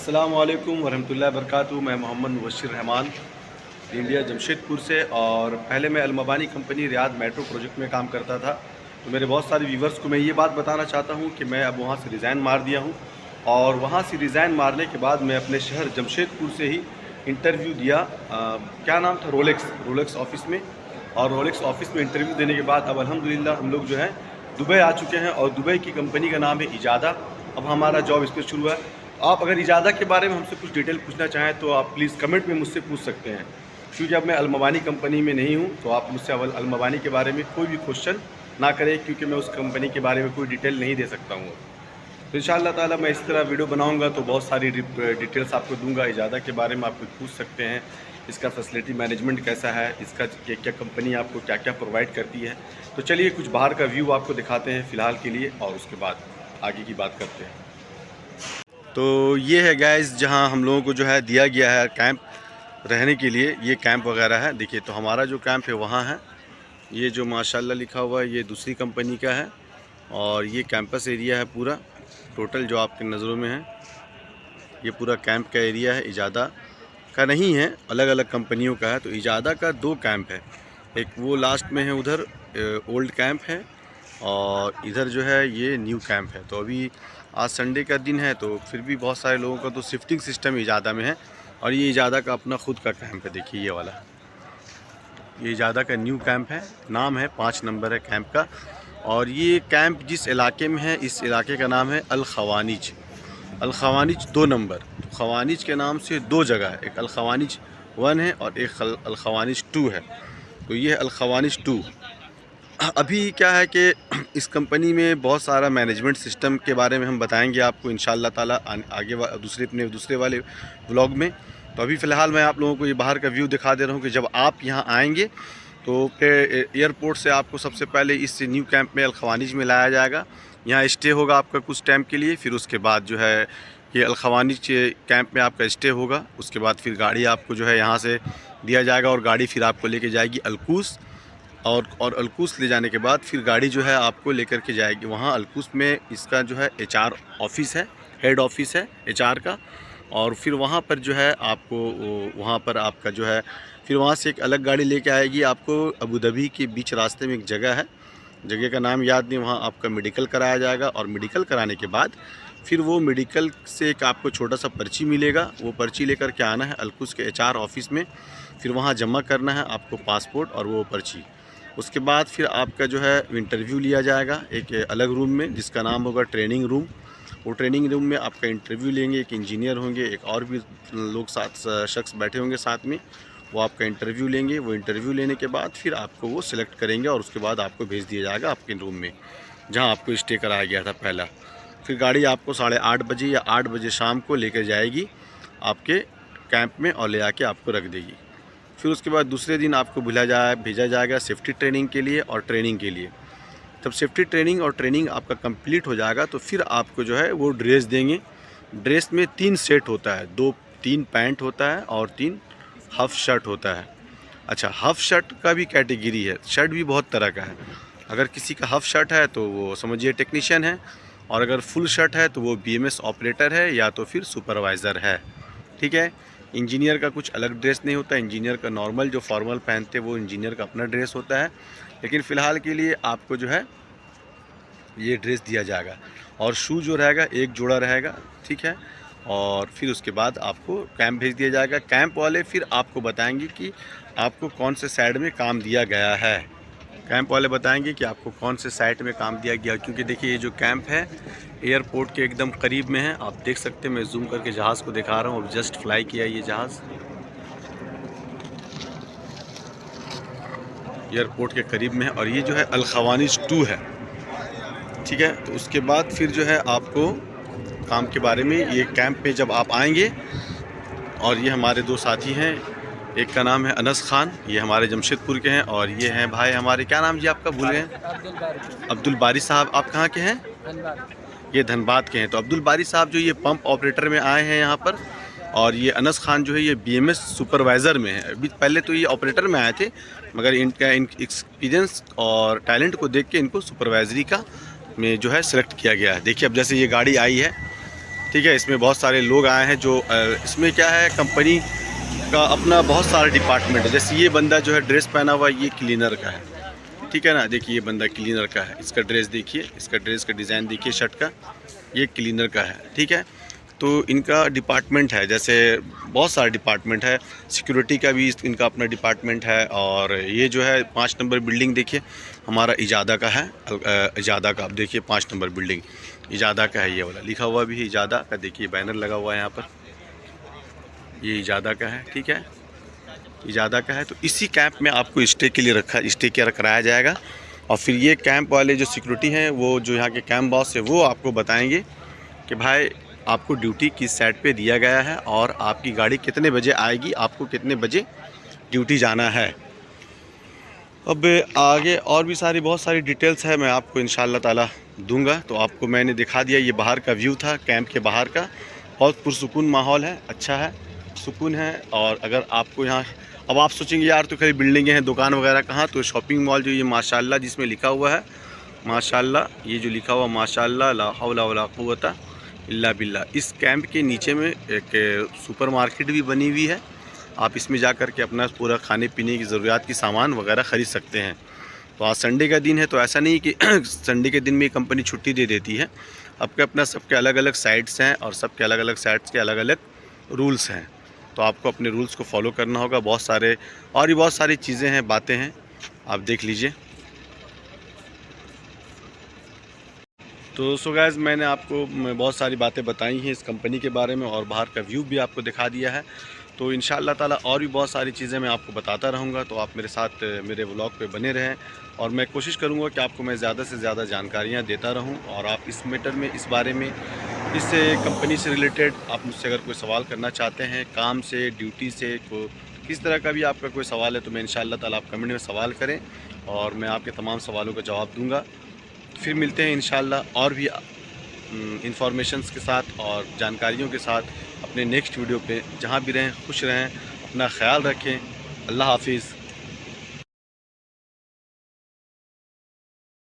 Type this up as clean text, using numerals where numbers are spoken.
अस्सलाम वालेकुम वरहमतुल्लाहि वबरकातुहू। मैं मोहम्मद मुबशिर रहमान इंडिया जमशेदपुर से, और पहले मैं अलमबानी कंपनी रियाद मेट्रो प्रोजेक्ट में काम करता था। तो मेरे बहुत सारे व्यूवर्स को मैं ये बात बताना चाहता हूँ कि मैं अब वहाँ से रिज़ाइन मार दिया हूँ, और वहाँ से रिज़ाइन मारने के बाद मैं अपने शहर जमशेदपुर से ही इंटरव्यू दिया। क्या नाम था, रोलेक्स ऑफ़िस में। और रोलेक्स ऑफ़िस में इंटरव्यू देने के बाद अब अल्हम्दुलिल्लाह हम लोग जो है दुबई आ चुके हैं, और दुबई की कंपनी का नाम है इजादा। अब हमारा जॉब इस पर शुरू है। आप अगर इजादा के बारे में हमसे कुछ डिटेल पूछना चाहें तो आप प्लीज़ कमेंट में मुझसे पूछ सकते हैं, क्योंकि अब मैं अलमबानी कंपनी में नहीं हूँ। तो आप मुझसे अलमबानी के बारे में कोई भी क्वेश्चन ना करें, क्योंकि मैं उस कंपनी के बारे में कोई डिटेल नहीं दे सकता हूँ। तो इंशाअल्लाह ताला मैं इस तरह वीडियो बनाऊँगा तो बहुत सारी डिटेल्स आपको दूँगा। इजादा के बारे में आप कुछ पूछ सकते हैं, इसका फैसिलिटी मैनेजमेंट कैसा है, इसका क्या कंपनी आपको क्या क्या प्रोवाइड करती है। तो चलिए कुछ बाहर का व्यू आपको दिखाते हैं फ़िलहाल के लिए, और उसके बाद आगे की बात करते हैं। तो ये है गाइस जहाँ हम लोगों को जो है दिया गया है कैंप रहने के लिए। ये कैंप वगैरह है, देखिए। तो हमारा जो कैंप है वहाँ है। ये जो माशाल्लाह लिखा हुआ है ये दूसरी कंपनी का है, और ये कैंपस एरिया है पूरा। टोटल जो आपके नज़रों में है ये पूरा कैंप का एरिया है। इजादा का नहीं है, अलग अलग कंपनियों का है। तो इजादा का दो कैंप है, एक वो लास्ट में है उधर ओल्ड कैंप है, और इधर जो है ये न्यू कैंप है। तो अभी आज संडे का दिन है, तो फिर भी बहुत सारे लोगों का तो शिफ्टिंग सिस्टम इजादा में है। और ये इजादा का अपना खुद का कैंप है, देखिए ये वाला। ये इजादा का न्यू कैंप है, नाम है 5 नंबर है कैंप का। और ये कैंप जिस इलाके में है, इस इलाके का नाम है अल खवानिज। अल खवानिज 2 नंबर। तो खवानिज के नाम से दो जगह है, एक अल खवानिज 1 है और एक अल खवानिज 2 है। तो ये है अल खवानिज 2। अभी क्या है कि इस कंपनी में बहुत सारा मैनेजमेंट सिस्टम के बारे में हम बताएंगे आपको इंशाअल्लाह ताला आगे दूसरे वाले व्लॉग में। तो अभी फ़िलहाल मैं आप लोगों को ये बाहर का व्यू दिखा दे रहा हूँ कि जब आप यहाँ आएंगे तो एयरपोर्ट से आपको सबसे पहले इस न्यू कैंप में अल खवानिज में लाया जाएगा। यहाँ स्टे होगा आपका कुछ टाइम के लिए, फिर उसके बाद जो है ये अल खवानिज कैंप में आपका स्टे होगा। उसके बाद फिर गाड़ी आपको जो है यहाँ से दिया जाएगा, और गाड़ी फिर आपको लेके जाएगी अलकूस। और अलकूस ले जाने के बाद फिर गाड़ी जो है आपको लेकर के जाएगी वहाँ अलकूस में। इसका जो है HR ऑफिस है, हेड ऑफिस है HR का। और फिर वहाँ पर जो है आपको वहाँ पर आपका जो है फिर वहाँ से एक अलग गाड़ी लेके आएगी आपको। अबू धाबी के बीच रास्ते में एक जगह है, जगह का नाम याद नहीं। वहाँ आपका मेडिकल कराया जाएगा, और मेडिकल कराने के बाद फिर वो मेडिकल से एक आपको छोटा सा पर्ची मिलेगा। वो पर्ची लेकर के आना है अलकूस के HR ऑफिस में, फिर वहाँ जमा करना है आपको पासपोर्ट और वो पर्ची। उसके बाद फिर आपका जो है इंटरव्यू लिया जाएगा एक अलग रूम में, जिसका नाम होगा ट्रेनिंग रूम। वो ट्रेनिंग रूम में आपका इंटरव्यू लेंगे, एक इंजीनियर होंगे, एक और भी लोग शख्स बैठे होंगे साथ में। वो आपका इंटरव्यू लेंगे। वो इंटरव्यू लेने के बाद फिर आपको वो सिलेक्ट करेंगे, और उसके बाद आपको भेज दिया जाएगा आपके रूम में जहाँ आपको स्टे कराया गया था पहला। फिर गाड़ी आपको 8:30 बजे या 8 बजे शाम को लेकर जाएगी आपके कैंप में, और ले आके आपको रख देगी। फिर उसके बाद दूसरे दिन आपको भेजा जाएगा सेफ्टी ट्रेनिंग के लिए और ट्रेनिंग के लिए। जब सेफ्टी ट्रेनिंग और ट्रेनिंग आपका कंप्लीट हो जाएगा तो फिर आपको जो है वो ड्रेस देंगे। ड्रेस में 3 सेट होता है, 3 पैंट होता है और 3 हाफ शर्ट होता है। अच्छा, हाफ शर्ट का भी कैटेगरी है, शर्ट भी बहुत तरह का है। अगर किसी का हाफ शर्ट है तो वो समझिए टेक्नीशियन है, और अगर फुल शर्ट है तो वो BMS ऑपरेटर है या तो फिर सुपरवाइज़र है। ठीक है। इंजीनियर का कुछ अलग ड्रेस नहीं होता। इंजीनियर का नॉर्मल जो फॉर्मल पहनते हैं वो इंजीनियर का अपना ड्रेस होता है, लेकिन फ़िलहाल के लिए आपको जो है ये ड्रेस दिया जाएगा। और शू जो रहेगा एक जोड़ा रहेगा, ठीक है। और फिर उसके बाद आपको कैंप भेज दिया जाएगा। कैंप वाले फिर आपको बताएंगे कि आपको कौन से साइड में काम दिया गया है। कैंप वाले बताएंगे कि आपको कौन से साइट में काम दिया गया, क्योंकि देखिए ये जो कैंप है एयरपोर्ट के एकदम करीब में है। आप देख सकते हैं, मैं जूम करके जहाज़ को दिखा रहा हूँ। अब जस्ट फ्लाई किया ये जहाज़ एयरपोर्ट के करीब में है, और ये जो है अल खवानिज 2 है, ठीक है। तो उसके बाद फिर जो है आपको काम के बारे में ये कैंप पे जब आप आएंगे, और ये हमारे 2 साथी हैं, एक का नाम है अनस खान, ये हमारे जमशेदपुर के हैं, और ये हैं भाई हमारे, क्या नाम जी आपका भूल गए? अब्दुल बारी साहब। आप कहाँ के हैं? ये धनबाद के हैं। तो अब्दुल बारी साहब जो ये पंप ऑपरेटर में आए हैं यहाँ पर, और ये अनस खान जो है ये BMS सुपरवाइज़र में है। अभी पहले तो ये ऑपरेटर में आए थे, मगर इनका एक्सपीरियंस और टैलेंट को देख के इनको सुपरवाइजरी का में जो है सिलेक्ट किया गया है। देखिए अब जैसे ये गाड़ी आई है, ठीक है। इसमें बहुत सारे लोग आए हैं जो इसमें क्या है, कंपनी का अपना बहुत सारा डिपार्टमेंट है। जैसे ये बंदा जो है ड्रेस पहना हुआ, ये क्लीनर का है, ठीक है ना। देखिए ये बंदा क्लीनर का है, इसका ड्रेस देखिए, इसका ड्रेस का डिज़ाइन देखिए शर्ट का, ये क्लीनर का है, ठीक है। तो इनका डिपार्टमेंट है, जैसे बहुत सारा डिपार्टमेंट है। सिक्योरिटी का भी इनका अपना डिपार्टमेंट है। और ये जो है 5 नंबर बिल्डिंग देखिए हमारा इजादा का है। इजादा का आप देखिए 5 नंबर बिल्डिंग इजादा का है। ये वाला लिखा हुआ भी है इजादा का, देखिए बैनर लगा हुआ है यहाँ पर, ये इजादा का है, ठीक है, इजादा का है। तो इसी कैंप में आपको स्टे के लिए स्टे कराया जाएगा। और फिर ये कैंप वाले जो सिक्योरिटी हैं, वो जो यहाँ के कैंप बॉस है, वो आपको बताएंगे कि भाई आपको ड्यूटी किस साइड पे दिया गया है और आपकी गाड़ी कितने बजे आएगी, आपको कितने बजे ड्यूटी जाना है। अब आगे और भी बहुत सारी डिटेल्स है, मैं आपको इंशाल्लाह ताला दूंगा। तो आपको मैंने दिखा दिया, ये बाहर का व्यू था, कैंप के बाहर का। बहुत पुरसुकून माहौल है, अच्छा है, सुकून है। और अगर आपको यहाँ, अब आप सोचेंगे यार तो खाली बिल्डिंगें हैं, दुकान वगैरह कहाँ, तो शॉपिंग मॉल जो ये माशाल्लाह जिसमें लिखा हुआ है, माशाल्लाह, ये जो लिखा हुआ माशाल्लाह ला हौला वला कुव्वता इल्ला बिल्ला, इस कैंप के नीचे में एक सुपर मार्केट भी बनी हुई है। आप इसमें जा कर के अपना पूरा खाने पीने की ज़रूरियात की सामान वगैरह ख़रीद सकते हैं। तो आज संडे का दिन है, तो ऐसा नहीं कि संडे के दिन में कंपनी छुट्टी दे देती है। आपके अपना सबके अलग अलग साइट्स हैं और सबके अलग अलग साइट्स के अलग अलग रूल्स हैं। तो आपको अपने रूल्स को फॉलो करना होगा। बहुत सारे और भी बहुत सारी चीज़ें हैं, बातें हैं, आप देख लीजिए। तो सो गाइस, मैंने आपको बहुत सारी बातें बताई हैं इस कंपनी के बारे में और बाहर का व्यू भी आपको दिखा दिया है। तो इंशाअल्लाह ताला और भी बहुत सारी चीज़ें मैं आपको बताता रहूँगा। तो आप मेरे साथ मेरे व्लॉग पे बने रहें और मैं कोशिश करूँगा कि आपको मैं ज़्यादा से ज़्यादा जानकारियाँ देता रहूँ। और आप इस मैटर में, इस बारे में, इस कंपनी से रिलेटेड आप मुझसे अगर कोई सवाल करना चाहते हैं, काम से, ड्यूटी से, किस तरह का भी आपका कोई सवाल है, तो मैं इंशाअल्लाह ताला आप कमेंट में सवाल करें और मैं आपके तमाम सवालों का जवाब दूँगा। फिर मिलते हैं इंशाअल्लाह और भी इंफॉर्मेशंस के साथ और जानकारियों के साथ अपने नेक्स्ट वीडियो पे। जहाँ भी रहें खुश रहें, अपना ख्याल रखें। अल्लाह हाफिज़।